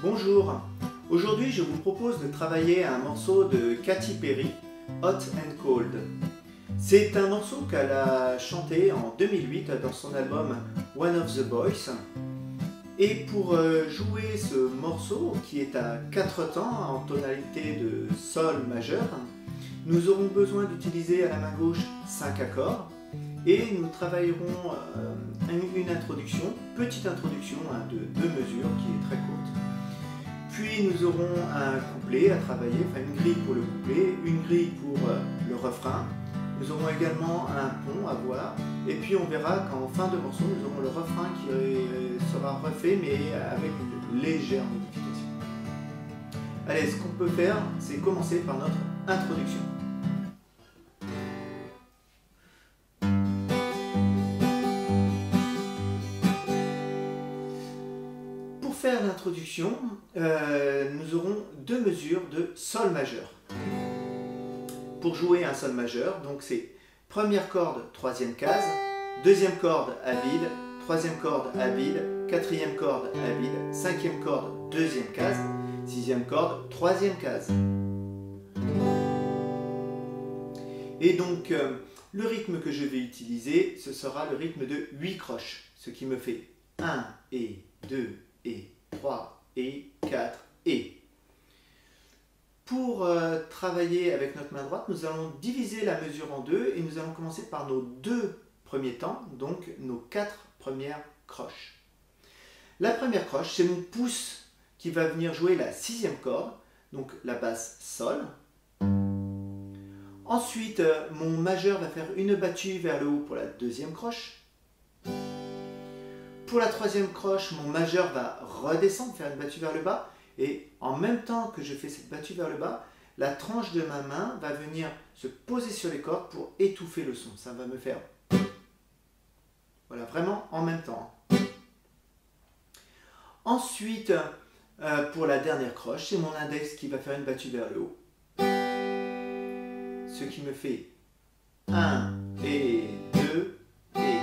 Bonjour, aujourd'hui je vous propose de travailler un morceau de Katy Perry, Hot and Cold. C'est un morceau qu'elle a chanté en 2008 dans son album One of the Boys. Et pour jouer ce morceau, qui est à 4 temps en tonalité de Sol majeur, nous aurons besoin d'utiliser à la main gauche 5 accords et nous travaillerons une introduction, petite introduction de 2 mesures qui est très courte. Puis nous aurons un couplet à travailler, enfin une grille pour le couplet, une grille pour le refrain. Nous aurons également un pont à voir et puis on verra qu'en fin de morceau nous aurons le refrain qui sera refait mais avec une légère modification. Allez, ce qu'on peut faire, c'est commencer par notre introduction. Pour faire l'introduction, nous aurons 2 mesures de Sol majeur. Pour jouer un Sol majeur, donc c'est première corde, 3e case, 2e corde à vide, 3e corde à vide, 4e corde à vide, 5e corde, 2e case, 6e corde, 3e case. Et donc, le rythme que je vais utiliser, ce sera le rythme de 8 croches, ce qui me fait 1 et 2 et 3 et 4 et. Pour travailler avec notre main droite, nous allons diviser la mesure en deux et nous allons commencer par nos 2 premiers temps, donc nos 4 premières croches. La première croche, c'est mon pouce qui va venir jouer la 6e corde, donc la basse Sol. Ensuite, mon majeur va faire une battue vers le haut pour la 2e croche. Pour la 3e croche, mon majeur va redescendre, faire une battue vers le bas. Et en même temps que je fais cette battue vers le bas, la tranche de ma main va venir se poser sur les cordes pour étouffer le son. Ça va me faire... Voilà, vraiment en même temps. Ensuite, pour la dernière croche, c'est mon index qui va faire une battue vers le haut. Ce qui me fait 1 et 2 et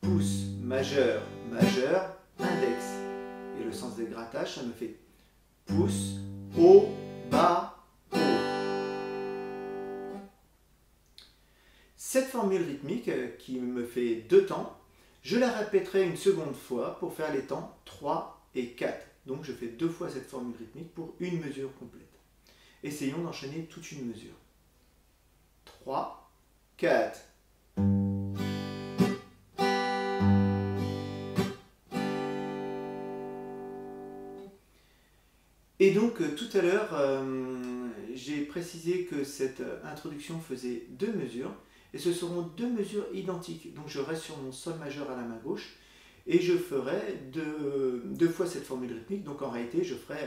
pouce majeur, majeur, index. Et le sens des grattages, ça me fait pouce, haut, bas, haut. Cette formule rythmique qui me fait 2 temps, je la répéterai une seconde fois pour faire les temps 3 et 4. Donc je fais 2 fois cette formule rythmique pour une mesure complète. Essayons d'enchaîner toute une mesure. 3, 4. Et donc tout à l'heure, j'ai précisé que cette introduction faisait 2 mesures, et ce seront 2 mesures identiques. Donc je reste sur mon Sol majeur à la main gauche, et je ferai 2 fois cette formule rythmique. Donc en réalité, je ferai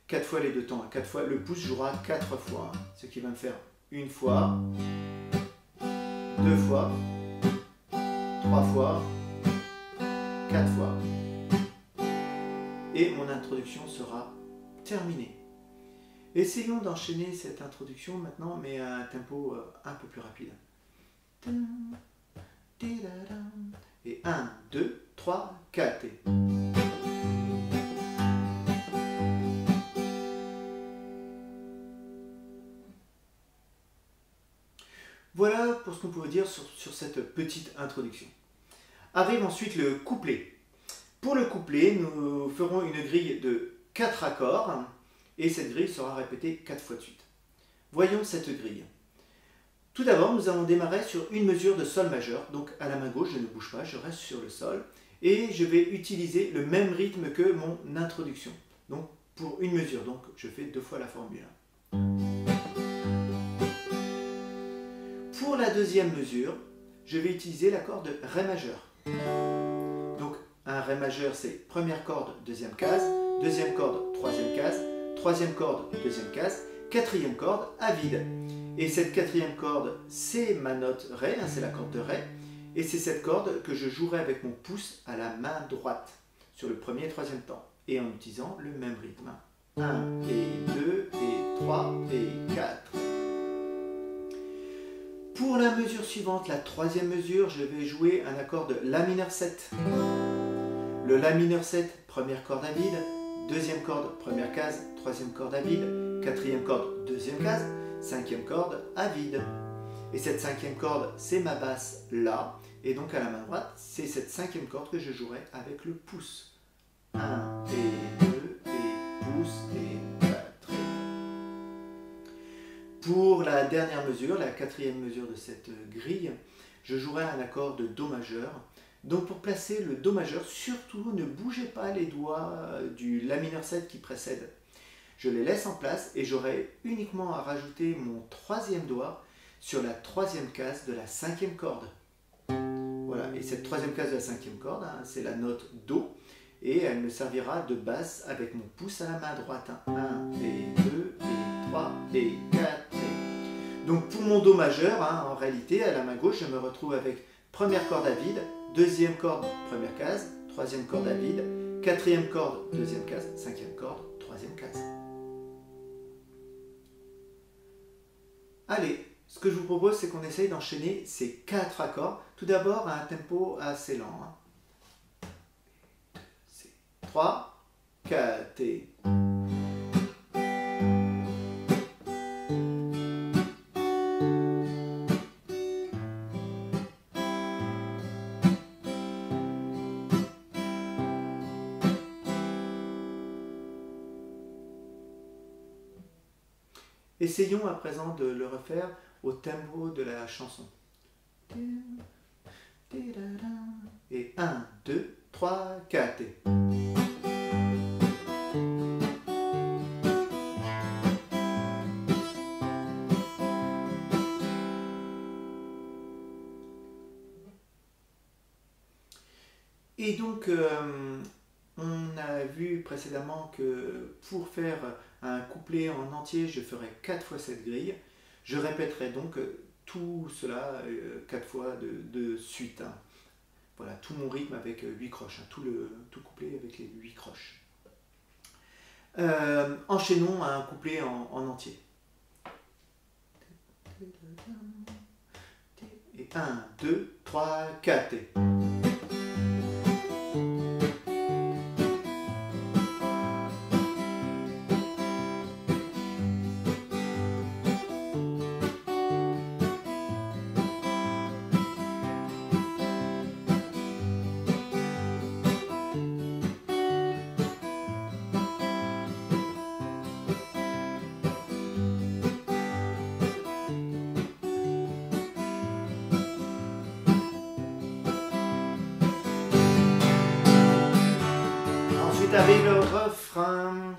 4 fois les 2 temps. 4 fois, le pouce jouera 4 fois, ce qui va me faire 1 fois, 2 fois, 3 fois, 4 fois. Et mon introduction sera terminé. Essayons d'enchaîner cette introduction maintenant, mais à un tempo un peu plus rapide. Et 1, 2, 3, 4 et... Voilà pour ce qu'on peut dire sur cette petite introduction. Arrive ensuite le couplet. Pour le couplet, nous ferons une grille de 4 accords et cette grille sera répétée 4 fois de suite. Voyons cette grille. Tout d'abord, nous allons démarrer sur une mesure de Sol majeur. Donc à la main gauche, je ne bouge pas, je reste sur le Sol et je vais utiliser le même rythme que mon introduction. Donc pour une mesure, donc je fais 2 fois la formule. Pour la deuxième mesure, je vais utiliser l'accord de Ré majeur. Donc un Ré majeur, c'est première corde, 2e case, 2e corde, 3e case, 3e corde, 2e case, 4e corde à vide. Et cette 4e corde, c'est ma note Ré, c'est la corde de Ré, et c'est cette corde que je jouerai avec mon pouce à la main droite, sur le 1er et 3e temps, et en utilisant le même rythme. 1 et 2 et 3 et 4. Pour la mesure suivante, la 3e mesure, je vais jouer un accord de La mineur 7. le La mineur 7, première corde à vide, deuxième corde, première case, troisième corde à vide, quatrième corde, deuxième case, cinquième corde à vide. Et cette cinquième corde, c'est ma basse La. Et donc à la main droite, c'est cette cinquième corde que je jouerai avec le pouce. 1 et 2 et pouce et 4 et... Pour la dernière mesure, la quatrième mesure de cette grille, je jouerai un accord de Do majeur. Donc pour placer le Do majeur, surtout ne bougez pas les doigts du La mineur 7 qui précède. Je les laisse en place et j'aurai uniquement à rajouter mon troisième doigt sur la troisième case de la cinquième corde. Voilà, et cette troisième case de la cinquième corde, hein, c'est la note Do, et elle me servira de basse avec mon pouce à la main droite. 1 et 2 et 3 et 4 et... Donc pour mon Do majeur, hein, en réalité, à la main gauche, je me retrouve avec première corde à vide, deuxième corde, première case, troisième corde à vide, quatrième corde, deuxième case, cinquième corde, troisième case. Allez, ce que je vous propose, c'est qu'on essaye d'enchaîner ces 4 accords. Tout d'abord, à un tempo assez lent. 3, 4 et... Essayons à présent de le refaire au tempo de la chanson. Et 1, 2, 3, 4 et... Et donc, on a vu précédemment que pour faire un couplet en entier, je ferai 4 fois cette grille. Je répéterai donc tout cela 4 fois de suite. Hein. Voilà, tout mon rythme avec 8 croches, hein, tout couplet avec les 8 croches. Enchaînons un couplet en entier. Et 1, 2, 3, 4 et... Avec le refrain.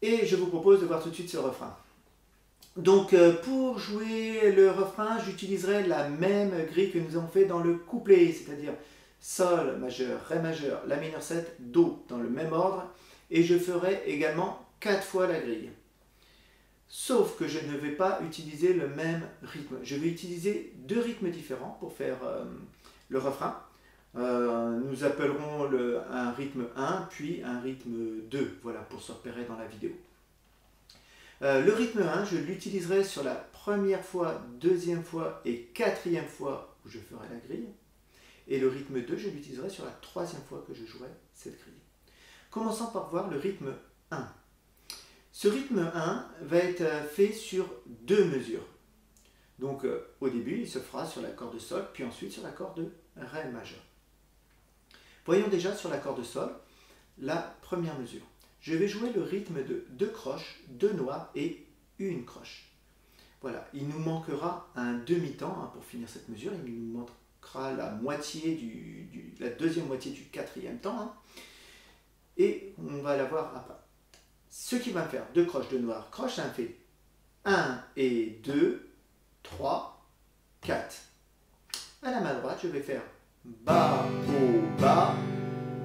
Et je vous propose de voir tout de suite ce refrain. Donc pour jouer le refrain, j'utiliserai la même grille que nous avons fait dans le couplet, c'est-à-dire Sol majeur, Ré majeur, La mineur 7, Do dans le même ordre, et je ferai également 4 fois la grille. Sauf que je ne vais pas utiliser le même rythme. Je vais utiliser 2 rythmes différents pour faire le refrain. Nous appellerons un rythme 1 puis un rythme 2, voilà, pour se repérer dans la vidéo. Le rythme 1, je l'utiliserai sur la première fois, deuxième fois et quatrième fois où je ferai la grille. Et le rythme 2, je l'utiliserai sur la troisième fois que je jouerai cette grille. Commençons par voir le rythme 1. Ce rythme 1 va être fait sur 2 mesures. Donc au début, il se fera sur la corde de Sol, puis ensuite sur la corde de Ré majeur. Voyons déjà sur l'accord de Sol la première mesure. Je vais jouer le rythme de 2 croches, 2 noirs et 1 croche. Voilà, il nous manquera un demi-temps hein, pour finir cette mesure. Il nous manquera la moitié la deuxième moitié du quatrième temps. Hein, et on va l'avoir après. Ce qui va me faire 2 croches, 2 noirs, croche, ça me fait 1 et 2, 3, 4. À la main droite, je vais faire Bas, Haut, Bas,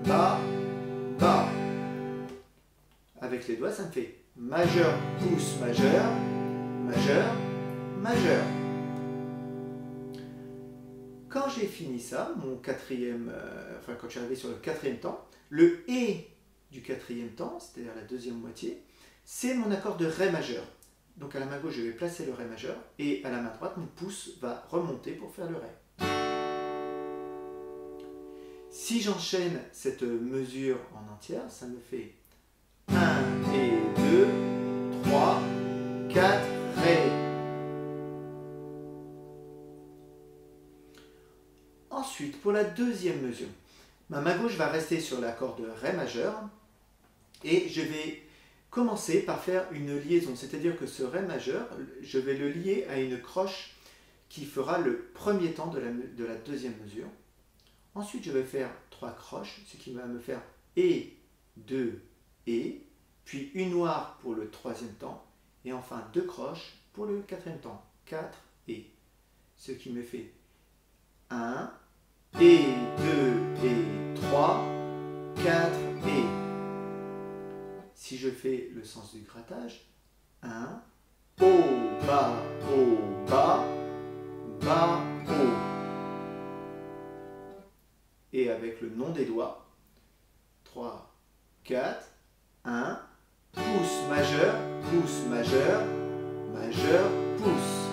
Bas, Bas. Avec les doigts, ça me fait majeur, pouce, majeur, majeur, majeur. Quand j'ai fini ça, mon quatrième, quand je suis arrivé sur le quatrième temps, le Et du quatrième temps, c'est-à-dire la deuxième moitié, c'est mon accord de Ré majeur. Donc à la main gauche, je vais placer le Ré majeur et à la main droite, mon pouce va remonter pour faire le Ré. Si j'enchaîne cette mesure en entière, ça me fait 1 et 2, 3, 4, Ré. Ensuite, pour la deuxième mesure, ma main gauche va rester sur la corde Ré majeur et je vais commencer par faire une liaison, c'est-à-dire que ce Ré majeur, je vais le lier à une croche qui fera le premier temps de la deuxième mesure. Ensuite, je vais faire 3 croches, ce qui va me faire et, 2, et, puis une noire pour le troisième temps, et enfin 2 croches pour le quatrième temps, 4 et. Ce qui me fait 1, et 2, et 3, 4 et. Si je fais le sens du grattage, 1, haut, bas, bas, bas, haut. Et avec le nom des doigts, 3, 4, 1, pouce majeur, majeur, pouce.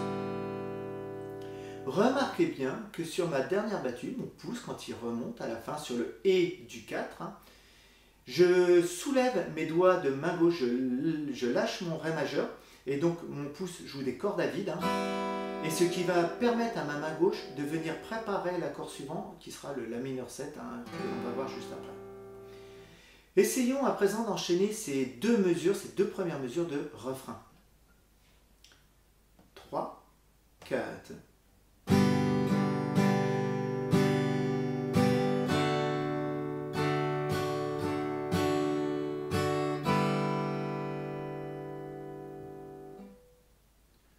Remarquez bien que sur ma dernière battue, mon pouce, quand il remonte à la fin sur le et du 4, je soulève mes doigts de main gauche, je lâche mon Ré majeur, et donc mon pouce joue des cordes à vide, et ce qui va permettre à ma main gauche de venir préparer l'accord suivant, qui sera le La mineur 7, que l'on va voir juste après. Essayons à présent d'enchaîner ces deux mesures, ces deux premières mesures de refrain. 3, 4.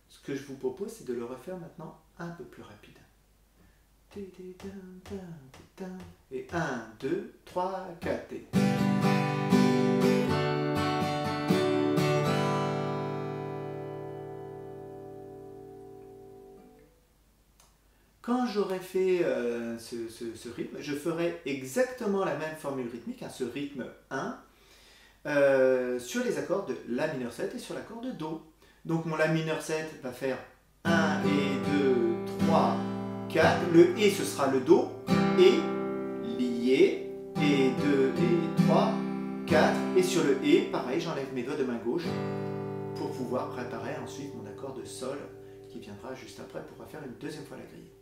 Ce que je vous propose, c'est de le refaire maintenant un peu plus rapide. Et 1, 2, 3, 4. Et... Quand j'aurai fait ce rythme, je ferai exactement la même formule rythmique, ce rythme 1, sur les accords de La mineur 7 et sur l'accord de Do. Donc mon La mineur 7 va faire 1 et 2, 3, 4. Le Et ce sera le Do. Et, lié, et 2 et 3, 4. Et sur le Et, pareil, j'enlève mes doigts de main gauche pour pouvoir préparer ensuite mon accord de Sol qui viendra juste après pour faire une deuxième fois la grille.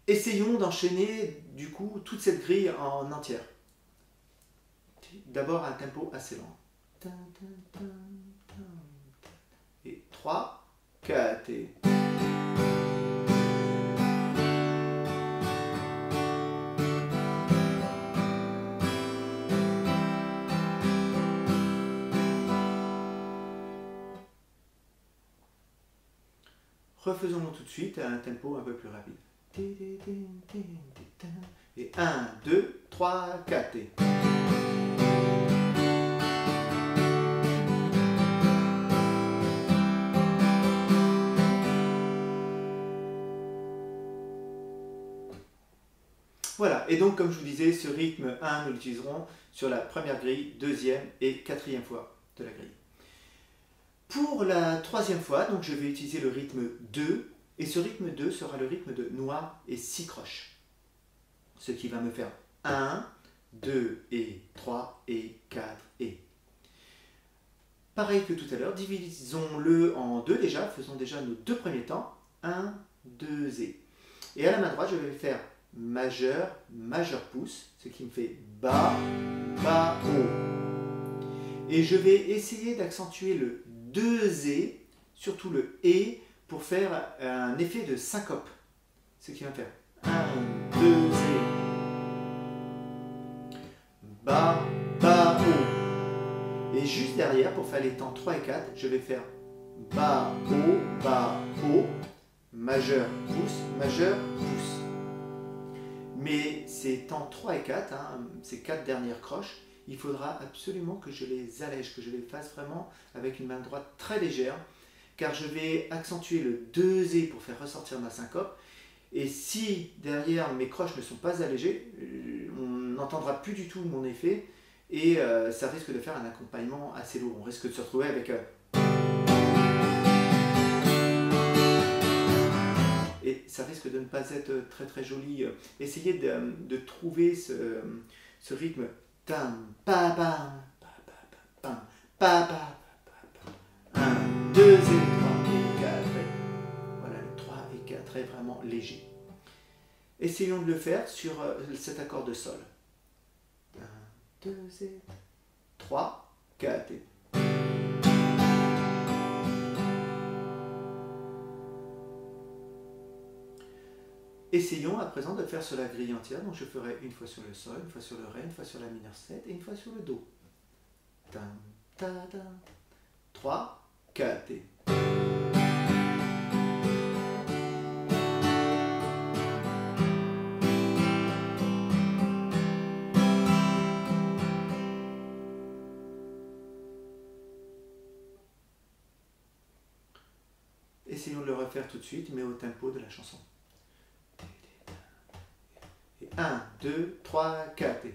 Essayons d'enchaîner du coup toute cette grille en entière. D'abord un tempo assez lent. Et 3, 4 et... Refaisons-le tout de suite à un tempo un peu plus rapide. Et 1, 2, 3, 4 et... Voilà, et donc comme je vous disais, ce rythme 1, nous l'utiliserons sur la première grille, deuxième et quatrième fois de la grille. Pour la troisième fois, donc je vais utiliser le rythme 2, et ce rythme 2 sera le rythme de noir et 6 croches. Ce qui va me faire 1, 2 et 3 et 4 et. Pareil que tout à l'heure, divisons-le en deux déjà, faisons déjà nos deux premiers temps, 1, 2 et. Et à la main droite, je vais faire majeur, majeur pouce, ce qui me fait bas, bas, haut. Et je vais essayer d'accentuer le 2 et, surtout le et, pour faire un effet de syncope. Ce qui va faire 1, 2 et. Bas, bas, haut. Et juste derrière, pour faire les temps 3 et 4, je vais faire bas, haut, majeur, pouce, pouce. Mais ces temps 3 et 4, ces 4 dernières croches, il faudra absolument que je les allège, que je les fasse vraiment avec une main droite très légère, car je vais accentuer le 2 et pour faire ressortir ma syncope. Et si derrière mes croches ne sont pas allégées, on n'entendra plus du tout mon effet et ça risque de faire un accompagnement assez lourd. On risque de se retrouver avec... Et ça risque de ne pas être très très joli. Essayez de trouver ce rythme. Tam, pa, pam, pa, pam, pa, pa, pa, 1, 2 et 3 et 4. Voilà, le 3 et 4 est vraiment léger. Essayons de le faire sur cet accord de sol. 1, 2 et 3, 4 et... Essayons à présent de faire sur la grille entière. Donc je ferai une fois sur le sol, une fois sur le ré, une fois sur la mineur 7 et une fois sur le do. 3, 4 et... Essayons de le refaire tout de suite, mais au tempo de la chanson. 1, 2, 3, 4 et...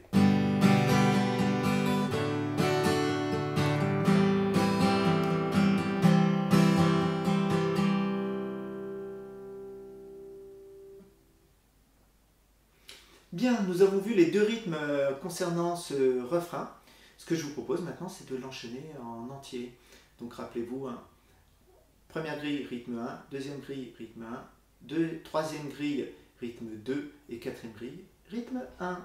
Bien, nous avons vu les deux rythmes concernant ce refrain. Ce que je vous propose maintenant, c'est de l'enchaîner en entier. Donc rappelez-vous, première grille, rythme 1, deuxième grille, rythme 1, troisième grille, rythme 2 et quatrième grille, rythme 1.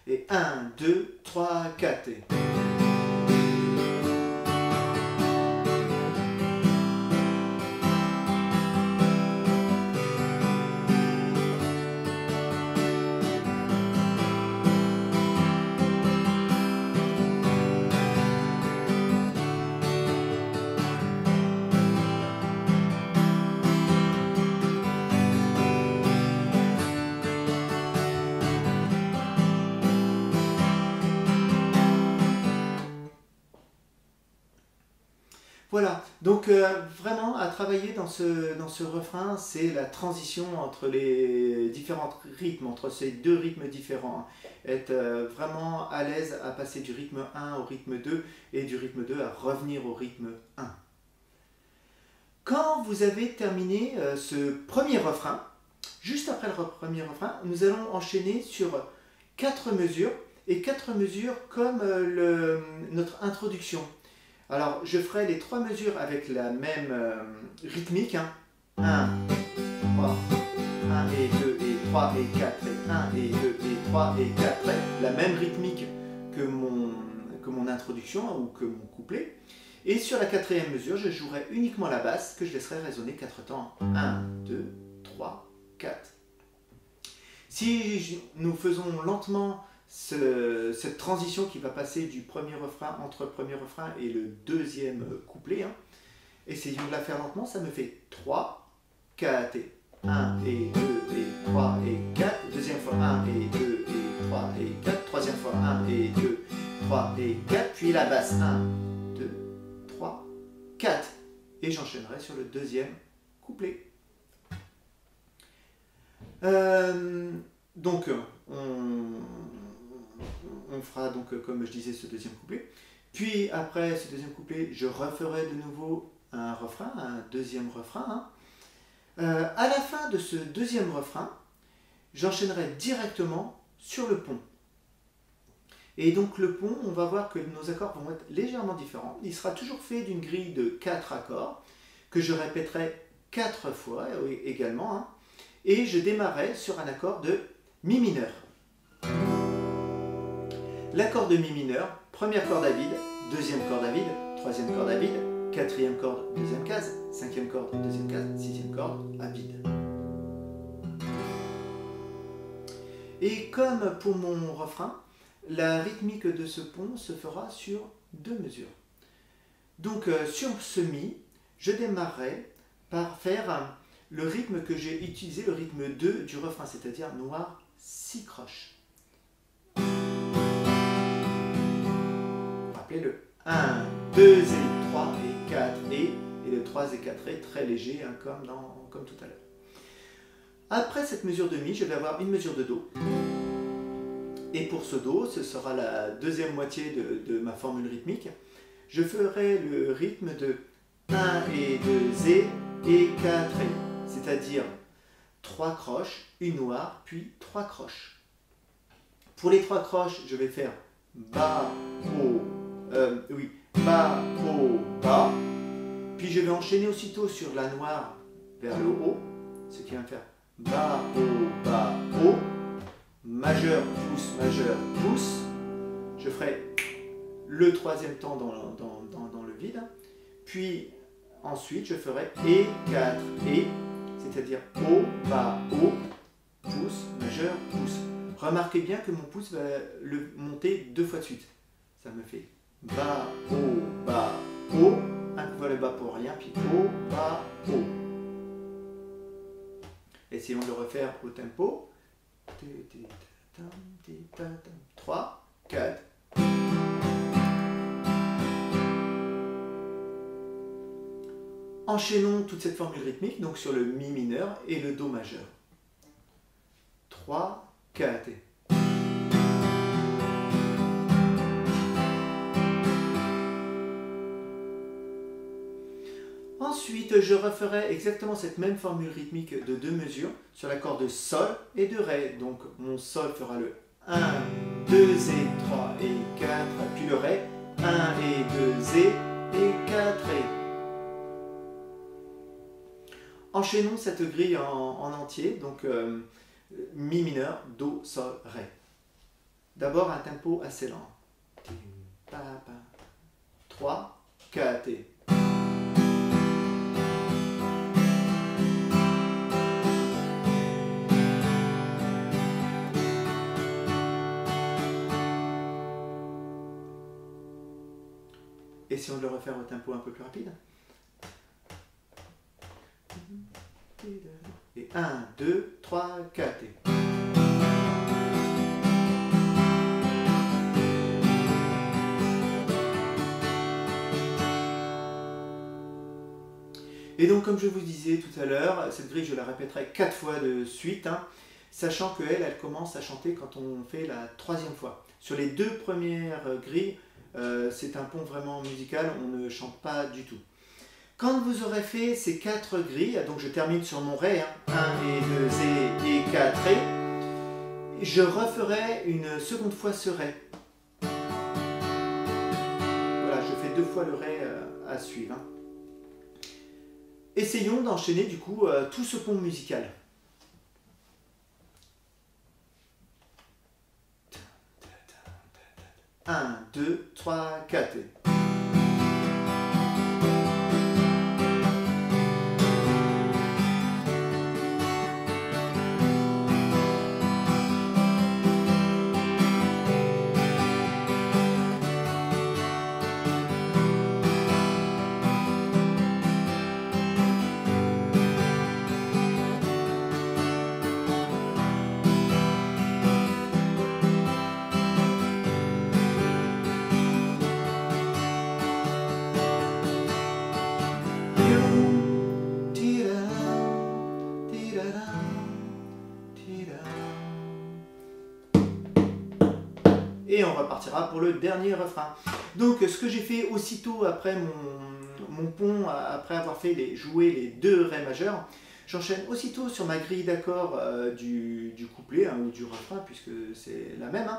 Et 1, 2, 3, 4 et... Voilà, donc vraiment à travailler dans ce refrain, c'est la transition entre les différents rythmes, entre ces deux rythmes différents. Être vraiment à l'aise à passer du rythme 1 au rythme 2 et du rythme 2 à revenir au rythme 1. Quand vous avez terminé ce premier refrain, juste après le premier refrain, nous allons enchaîner sur 4 mesures, et 4 mesures comme notre introduction. Alors, je ferai les 3 mesures avec la même rythmique. 1, 3, 1 et 2 et 3 et 4 et 1 et 2 et 3 et 4. La même rythmique que mon introduction ou que mon couplet. Et sur la 4e mesure, je jouerai uniquement la basse que je laisserai résonner 4 temps. 1, 2, 3, 4. Si nous faisons lentement cette transition qui va passer du premier refrain, entre le premier refrain et le deuxième couplet, essayons de la faire lentement, ça me fait 3, 4 et 1 et 2 et 3 et 4, deuxième fois 1 et 2 et 3 et 4, troisième fois 1 et 2, 3 et 4, puis la basse 1, 2, 3, 4, et j'enchaînerai sur le deuxième couplet. Donc on fera donc comme je disais ce deuxième couplet, puis après ce deuxième couplet je referai de nouveau un refrain, un deuxième refrain. À la fin de ce deuxième refrain, j'enchaînerai directement sur le pont. Et donc le pont, on va voir que nos accords vont être légèrement différents. Il sera toujours fait d'une grille de 4 accords, que je répéterai 4 fois également, et je démarrerai sur un accord de Mi mineur. L'accord de Mi mineur, première corde à vide, deuxième corde à vide, troisième corde à vide, quatrième corde, deuxième case, cinquième corde, deuxième case, sixième corde à vide. Et comme pour mon refrain, la rythmique de ce pont se fera sur 2 mesures. Donc sur ce Mi, je démarrerai par faire le rythme que j'ai utilisé, le rythme 2 du refrain, c'est-à-dire noir 6 croches. Rappelez-le. 1, 2 et 3 et 4 et le 3 et 4 est très léger, comme tout à l'heure. Après cette mesure de Mi, je vais avoir une mesure de Do. Et pour ce Do, ce sera la deuxième moitié de ma formule rythmique. Je ferai le rythme de 1 et 2 et et 4 Ré. C'est-à-dire 3 croches, une noire, puis 3 croches. Pour les 3 croches, je vais faire bas, haut, bas, haut, bas. Puis je vais enchaîner aussitôt sur la noire vers le haut, ce qui va me faire bas, haut, majeur, pouce. Je ferai le troisième temps dans le vide. Puis ensuite, je ferai et 4 et, c'est-à-dire haut, bas, haut, pouce, majeur, pouce. Remarquez bien que mon pouce va le monter 2 fois de suite. Ça me fait bas, haut, un coup vers le bas pour rien, puis haut, bas, haut. Essayons de le refaire au tempo. 3, 4. Enchaînons toute cette formule rythmique donc sur le mi mineur et le do majeur. 3, 4. Ensuite, je referai exactement cette même formule rythmique de 2 mesures sur l'accord de Sol et de Ré. Donc mon Sol fera le 1, 2 et 3 et 4, puis le Ré, 1 et 2 et 4 Ré. Enchaînons cette grille en entier, donc Mi mineur, Do, Sol, Ré. D'abord un tempo assez lent. 3, 4 et... Essayons de le refaire au tempo un peu plus rapide. Et 1, 2, 3, 4 et... Et donc, comme je vous disais tout à l'heure, cette grille, je la répéterai 4 fois de suite, sachant qu'elle, elle commence à chanter quand on fait la 3e fois. Sur les 2 premières grilles, c'est un pont vraiment musical, on ne chante pas du tout. Quand vous aurez fait ces 4 grilles, donc je termine sur mon Ré, 1 et 2 et 4 Ré, je referai une seconde fois ce Ré. Voilà, je fais 2 fois le Ré à suivre. Essayons d'enchaîner du coup tout ce pont musical. Un, 2, 3, 4. Et on repartira pour le dernier refrain. Donc ce que j'ai fait aussitôt après mon pont, après avoir fait jouer les 2 Ré majeurs, j'enchaîne aussitôt sur ma grille d'accords du couplet ou du refrain, puisque c'est la même,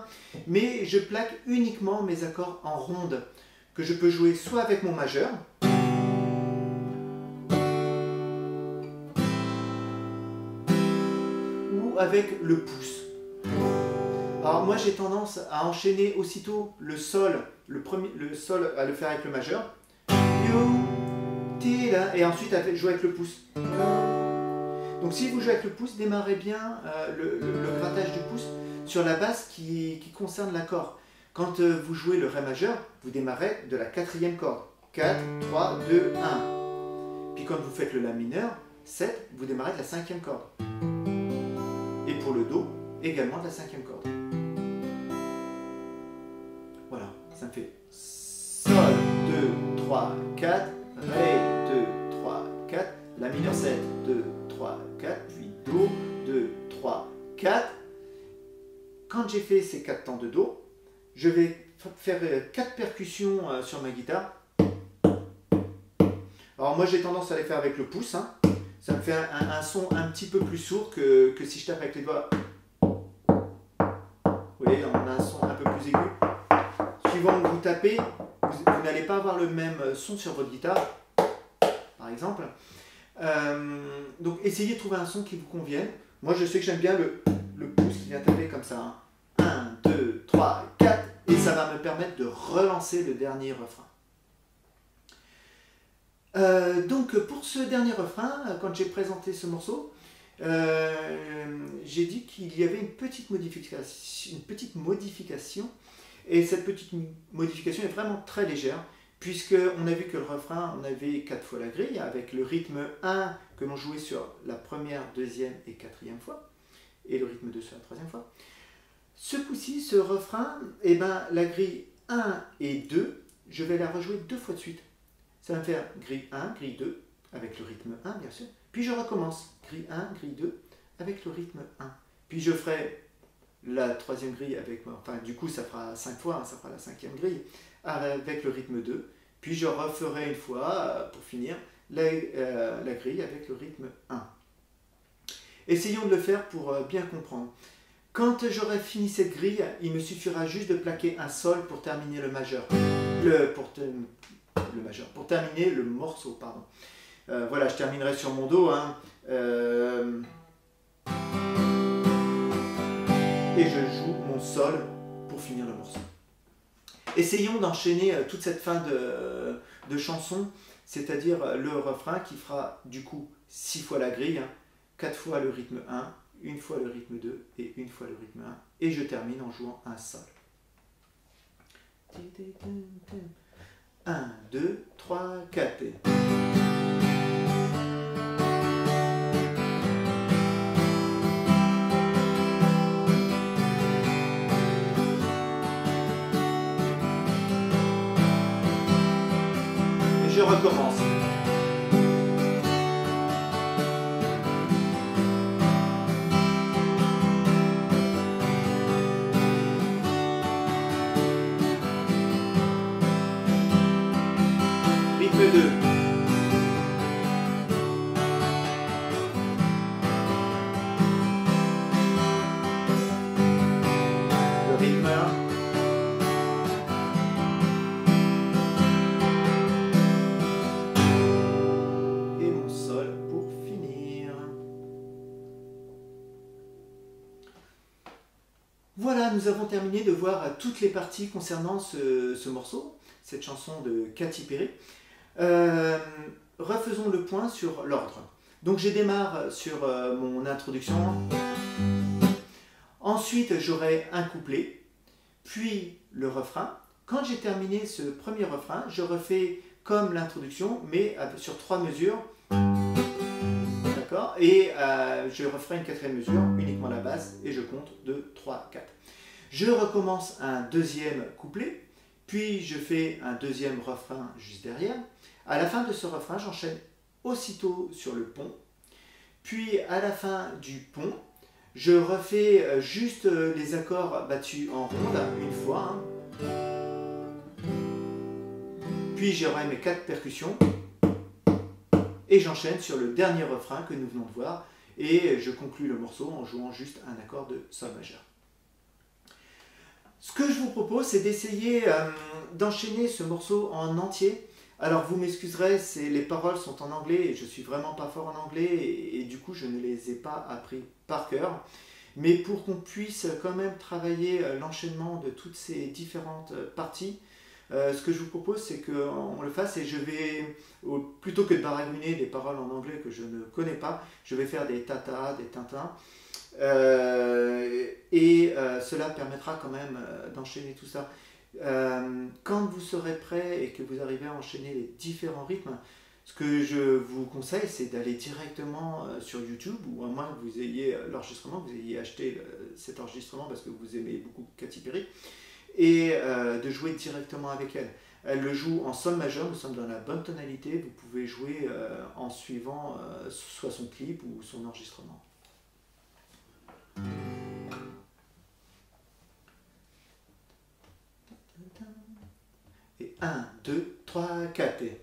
mais je plaque uniquement mes accords en ronde, que je peux jouer soit avec mon majeur, ou avec le pouce. Alors moi j'ai tendance à enchaîner aussitôt le Sol, le Sol à le faire avec le majeur, et ensuite à jouer avec le pouce. Donc si vous jouez avec le pouce, démarrez bien le grattage du pouce sur la basse qui concerne l'accord. Quand vous jouez le Ré majeur, vous démarrez de la 4e corde. 4, 3, 2, 1. Puis quand vous faites le La mineur, 7, vous démarrez de la 5e corde. Et pour le Do, également de la 5e corde. Voilà, ça me fait Sol, 2, 3, 4, Ré, 2, 3, 4, La mineur 7, 2, 3, 4, puis Do, 2, 3, 4. Quand j'ai fait ces 4 temps de Do, je vais faire 4 percussions sur ma guitare. Alors Alors moi j'ai tendance à les faire avec le pouce, hein. Ça me fait un son un petit peu plus sourd que si je tape avec les doigts. Vous voyez, on a un son un peu plus aigu. Suivant que vous tapez, vous n'allez pas avoir le même son sur votre guitare, par exemple. Donc essayez de trouver un son qui vous convienne. Moi je sais que j'aime bien le pouce qui vient taper comme ça. 1, 2, 3, 4, et ça va me permettre de relancer le dernier refrain. Donc pour ce dernier refrain, quand j'ai présenté ce morceau, j'ai dit qu'il y avait une petite modification, et cette petite modification est vraiment très légère, puisqu'on a vu que le refrain, on avait 4 fois la grille, avec le rythme 1 que l'on jouait sur la première, deuxième et quatrième fois, et le rythme 2 sur la troisième fois. Ce coup-ci, ce refrain, eh ben, la grille 1 et 2, je vais la rejouer 2 fois de suite. Ça va me faire grille 1, grille 2, avec le rythme 1 bien sûr. Puis je recommence, grille 1, grille 2, avec le rythme 1. Puis je ferai la troisième grille avec, enfin du coup ça fera 5 fois, hein, ça fera la cinquième grille, avec le rythme 2. Puis je referai une fois, pour finir, la grille avec le rythme 1. Essayons de le faire pour bien comprendre. Quand j'aurai fini cette grille, il me suffira juste de plaquer un sol pour terminer le majeur. Pour terminer le morceau, pardon. Voilà, je terminerai sur mon Do, hein. Et je joue mon sol pour finir le morceau. Essayons d'enchaîner toute cette fin de chanson, c'est-à-dire le refrain qui fera du coup 6 fois la grille, hein, 4 fois le rythme 1, une fois le rythme 2 et une fois le rythme 1. Et je termine en jouant un sol. 1, 2, 3, 4 et... Je recommence. Rythme 2. Le rythme 1. Et mon sol pour finir. Voilà, nous avons terminé de voir toutes les parties concernant ce morceau, cette chanson de Katy Perry. Refaisons le point sur l'ordre. Donc je démarre sur mon introduction. Ensuite j'aurai un couplet, puis le refrain. Quand j'ai terminé ce premier refrain, je refais comme l'introduction, mais sur 3 mesures. D'accord. Et je referai une 4e mesure, uniquement la basse, et je compte 2, 3, 4. Je recommence un deuxième couplet, puis je fais un deuxième refrain juste derrière. À la fin de ce refrain, j'enchaîne aussitôt sur le pont. Puis à la fin du pont, je refais juste les accords battus en ronde une fois. Puis j'aurai mes 4 percussions. Et j'enchaîne sur le dernier refrain que nous venons de voir. Et je conclus le morceau en jouant juste un accord de sol majeur. Ce que je vous propose, c'est d'essayer d'enchaîner ce morceau en entier. Alors vous m'excuserez, les paroles sont en anglais et je suis vraiment pas fort en anglais et du coup je ne les ai pas appris par cœur. Mais pour qu'on puisse quand même travailler l'enchaînement de toutes ces différentes parties, ce que je vous propose c'est qu'on le fasse et je vais, plutôt que de baragouiner des paroles en anglais que je ne connais pas, je vais faire des tatas, des tintins. Cela permettra quand même d'enchaîner tout ça. Quand vous serez prêt et que vous arrivez à enchaîner les différents rythmes, ce que je vous conseille, c'est d'aller directement sur YouTube, ou à moins que vous ayez l'enregistrement, que vous ayez acheté cet enregistrement parce que vous aimez beaucoup Katy Perry, et de jouer directement avec elle. Elle le joue en sol majeur, nous sommes dans la bonne tonalité, vous pouvez jouer en suivant soit son clip ou son enregistrement. Et 1, 2, 3, 4 et...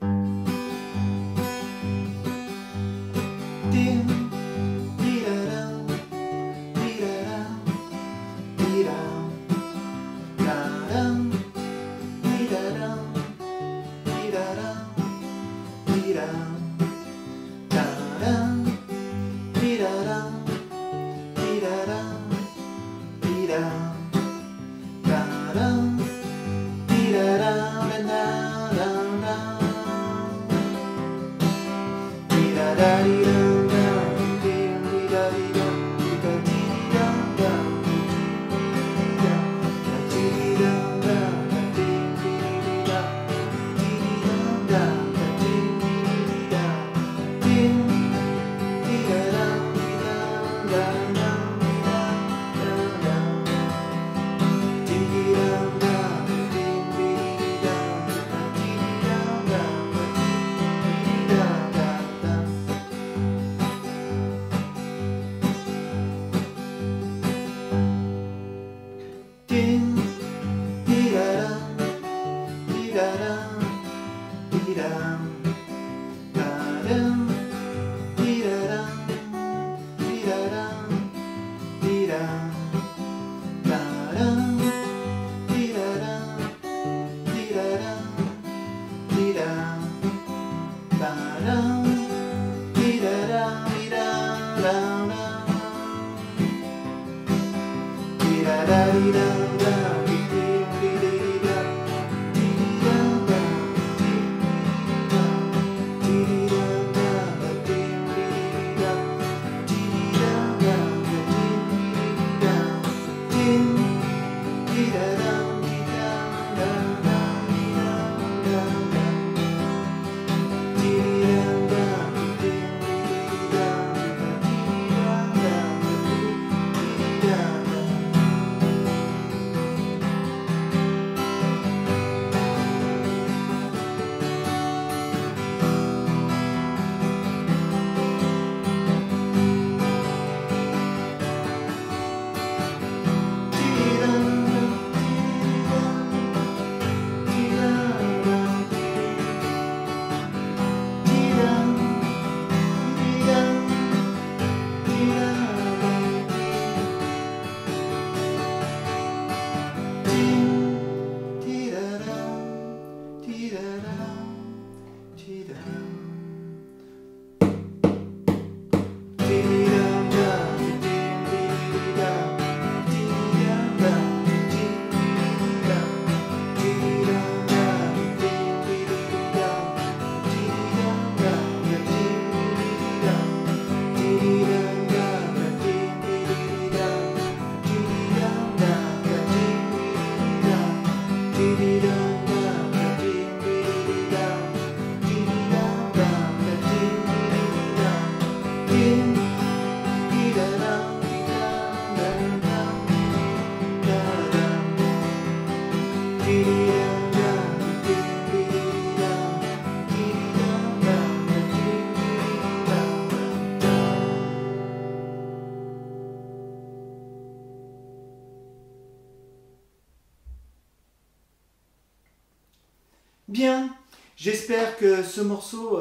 Bien, j'espère que ce morceau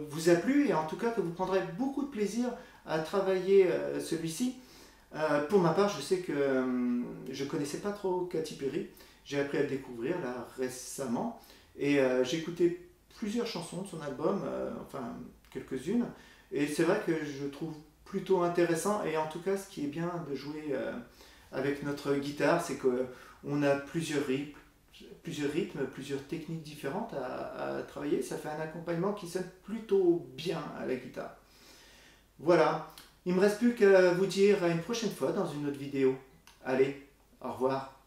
vous a plu et en tout cas que vous prendrez beaucoup de plaisir à travailler celui-ci. Pour ma part, je sais que je ne connaissais pas trop Katy Perry. J'ai appris à le découvrir là récemment et j'ai écouté plusieurs chansons de son album, enfin quelques-unes. Et c'est vrai que je trouve plutôt intéressant et en tout cas ce qui est bien de jouer avec notre guitare, c'est qu'on a plusieurs rythmes, plusieurs techniques différentes à travailler. Ça fait un accompagnement qui sonne plutôt bien à la guitare. Voilà, il ne me reste plus qu'à vous dire à une prochaine fois dans une autre vidéo. Allez, au revoir.